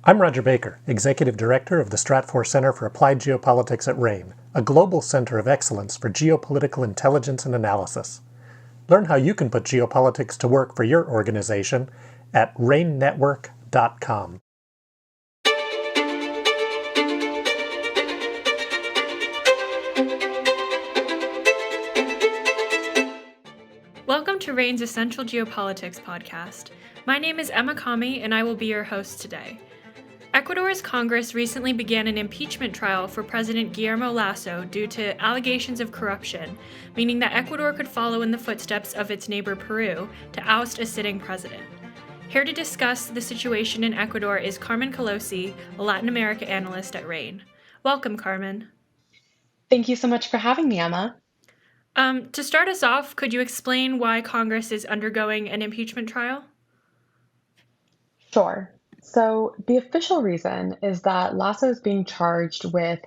I'm Roger Baker, Executive Director of the Stratfor Center for Applied Geopolitics at RANE, a global center of excellence for geopolitical intelligence and analysis. Learn how you can put geopolitics to work for your organization at ranenetwork.com. Welcome to RANE's Essential Geopolitics podcast. My name is Emma Kami, and I will be your host today. Ecuador's Congress recently began an impeachment trial for President Guillermo Lasso due to allegations of corruption, meaning that Ecuador could follow in the footsteps of its neighbor Peru to oust a sitting president. Here to discuss the situation in Ecuador is Carmen Colosi, a Latin America analyst at RANE. Welcome, Carmen. Thank you so much for having me, Emma. To start us off, could you explain why Congress is undergoing an impeachment trial? Sure. So the official reason is that Lasso is being charged with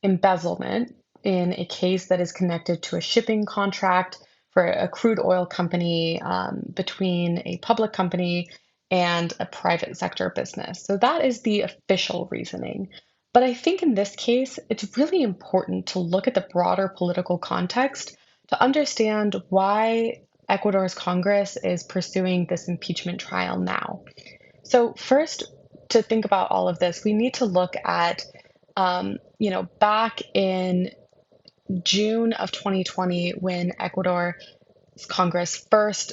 embezzlement in a case that is connected to a shipping contract for a crude oil company between a public company and a private sector business. So that is the official reasoning. But I think in this case, it's really important to look at the broader political context to understand why Ecuador's Congress is pursuing this impeachment trial now. So first, to think about all of this, we need to look at, back in June of 2020 when Ecuador's Congress first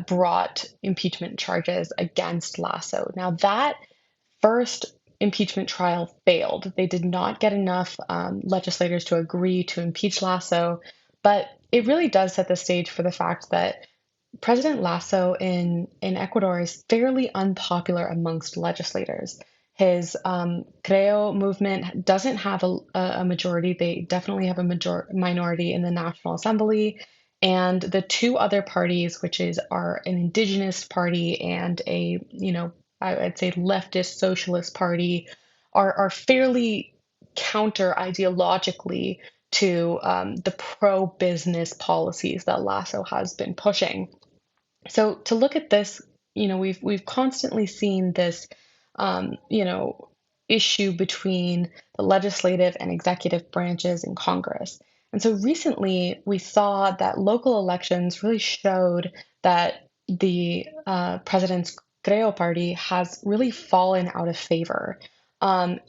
brought impeachment charges against Lasso. Now, that first impeachment trial failed. They did not get enough legislators to agree to impeach Lasso, but it really does set the stage for the fact that President Lasso in Ecuador is fairly unpopular amongst legislators. His Creo movement doesn't have a majority. They definitely have a minority in the National Assembly. And the two other parties, are an indigenous party and I'd say leftist socialist party, are fairly counter ideologically to the pro-business policies that Lasso has been pushing. So to look at this, we've constantly seen this, issue between the legislative and executive branches in Congress. And so recently we saw that local elections really showed that the president's Creo party has really fallen out of favor. When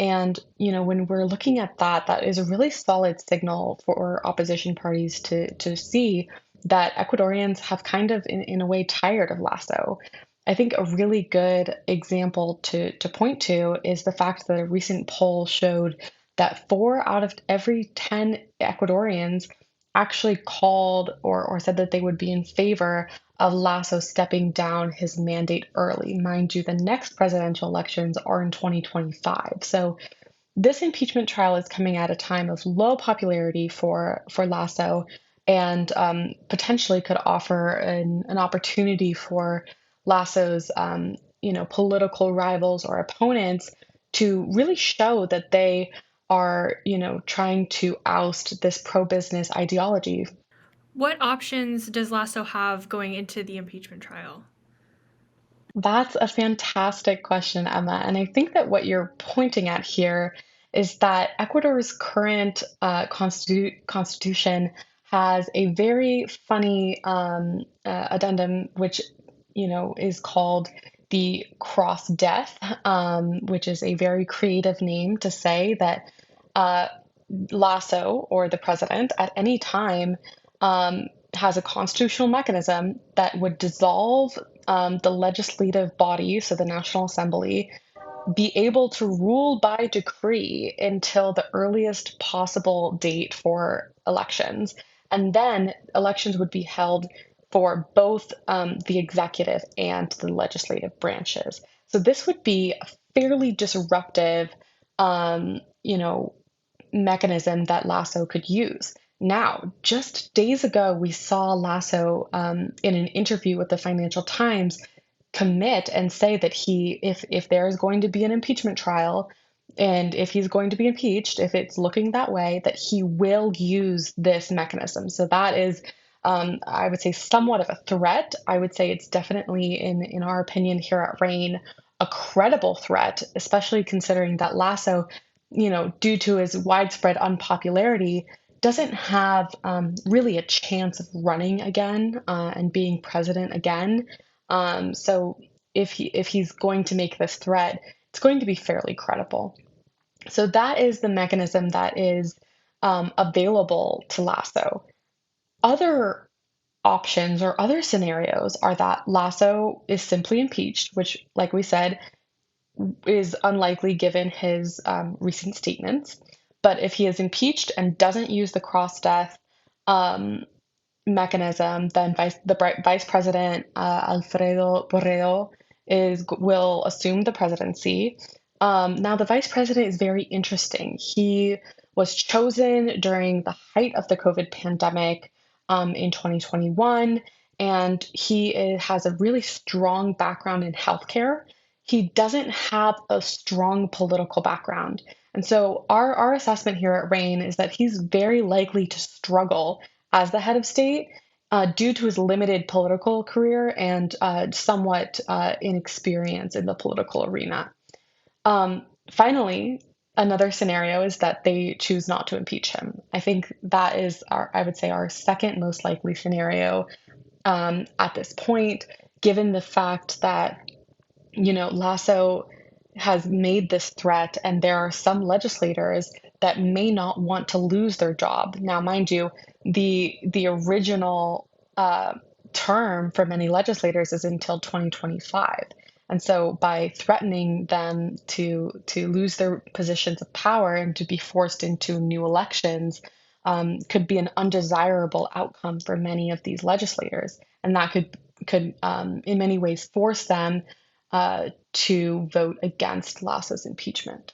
we're looking at that, that is a really solid signal for opposition parties to see that Ecuadorians have kind of, in a way, tired of Lasso. I think a really good example to point to is the fact that a recent poll showed that 4 out of every 10 Ecuadorians actually called or said that they would be in favor of Lasso stepping down his mandate early. Mind you, the next presidential elections are in 2025. So this impeachment trial is coming at a time of low popularity for Lasso and potentially could offer an opportunity for Lasso's political rivals or opponents to really show that they are trying to oust this pro-business ideology. What options does Lasso have going into the impeachment trial? That's a fantastic question, Emma. And I think that what you're pointing at here is that Ecuador's current constitution has a very funny addendum, which is called the cross death, which is a very creative name to say that Lasso or the president at any time has a constitutional mechanism that would dissolve the legislative body, so the National Assembly, be able to rule by decree until the earliest possible date for elections. And then elections would be held for both the executive and the legislative branches. So this would be a fairly disruptive, mechanism that Lasso could use. Now, just days ago, we saw Lasso in an interview with the Financial Times commit and say that if there is going to be an impeachment trial and if he's going to be impeached, if it's looking that way, that he will use this mechanism. So that is, I would say, somewhat of a threat. I would say it's definitely, in our opinion here at RANE, a credible threat, especially considering that Lasso, due to his widespread unpopularity, doesn't have really a chance of running again and being president again. So if he's going to make this threat, it's going to be fairly credible. So that is the mechanism that is available to Lasso. Other options or other scenarios are that Lasso is simply impeached, which, like we said, is unlikely given his recent statements. But if he is impeached and doesn't use the cross death um, mechanism, then Vice President Alfredo Borrell will assume the presidency. Now, the vice president is very interesting. He was chosen during the height of the COVID pandemic in 2021, and has a really strong background in healthcare. He doesn't have a strong political background. And so our assessment here at RANE is that he's very likely to struggle as the head of state due to his limited political career and somewhat inexperience in the political arena. Finally, another scenario is that they choose not to impeach him. I think that is I would say, our second most likely scenario at this point, given the fact that, Lasso has made this threat, and there are some legislators that may not want to lose their job. Now, mind you, the original term for many legislators is until 2025. And so by threatening them to lose their positions of power and to be forced into new elections could be an undesirable outcome for many of these legislators. And that could in many ways force them to vote against Lasso's impeachment.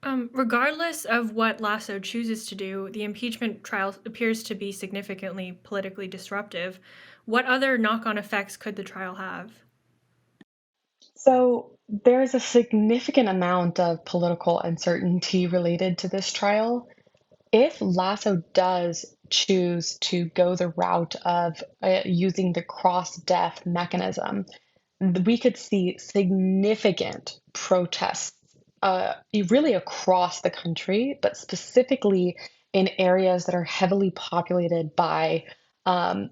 Regardless of what Lasso chooses to do, the impeachment trial appears to be significantly politically disruptive. What other knock-on effects could the trial have? So there's a significant amount of political uncertainty related to this trial. If Lasso does choose to go the route of using the cross-death mechanism, we could see significant protests really across the country, but specifically in areas that are heavily populated by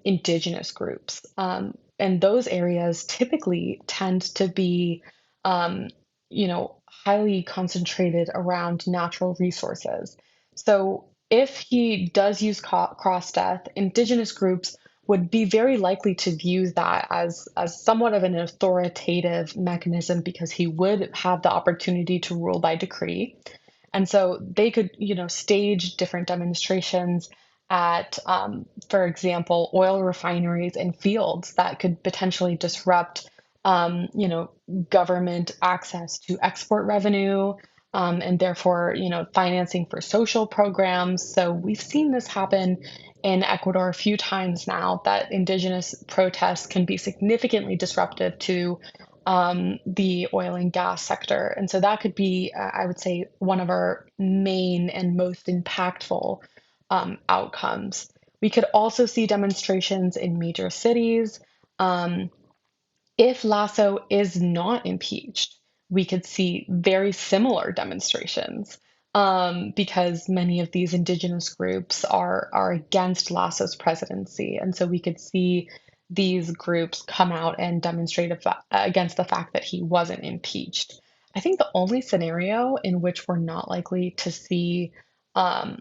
indigenous groups. And those areas typically tend to be, highly concentrated around natural resources. So if he does use cross death, indigenous groups would be very likely to view that as somewhat of an authoritative mechanism because he would have the opportunity to rule by decree. And so they could, stage different demonstrations at, for example, oil refineries and fields that could potentially disrupt, government access to export revenue, and therefore, financing for social programs. So we've seen this happen in Ecuador a few times now, that indigenous protests can be significantly disruptive to the oil and gas sector. And so that could be, I would say, one of our main and most impactful outcomes. We could also see demonstrations in major cities. If Lasso is not impeached, we could see very similar demonstrations because many of these indigenous groups are against Lasso's presidency. And so we could see these groups come out and demonstrate against the fact that he wasn't impeached. I think the only scenario in which we're not likely to see um,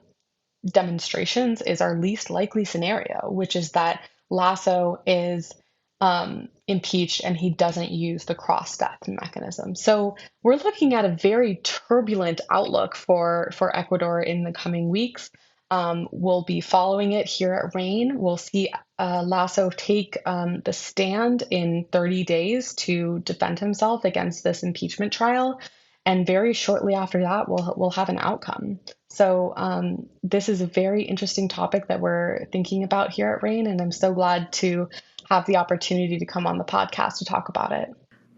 demonstrations is our least likely scenario, which is that Lasso is impeached and he doesn't use the cross death mechanism. So we're looking at a very turbulent outlook for Ecuador in the coming weeks. We'll be following it here at RANE. We'll see Lasso take the stand in 30 days to defend himself against this impeachment trial. And very shortly after that, we'll have an outcome. So this is a very interesting topic that we're thinking about here at RANE, and I'm so glad to have the opportunity to come on the podcast to talk about it.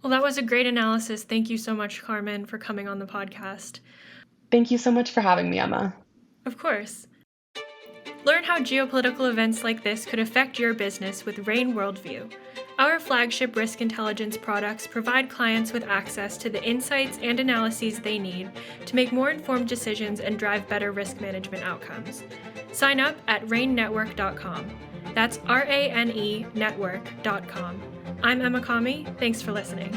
Well, that was a great analysis. Thank you so much, Carmen, for coming on the podcast. Thank you so much for having me, Emma. Of course. Learn how geopolitical events like this could affect your business with RANE Worldview, Our flagship risk intelligence products provide clients with access to the insights and analyses they need to make more informed decisions and drive better risk management outcomes. Sign up at ranenetwork.com. That's RANE network.com. I'm Emma Kami. Thanks for listening.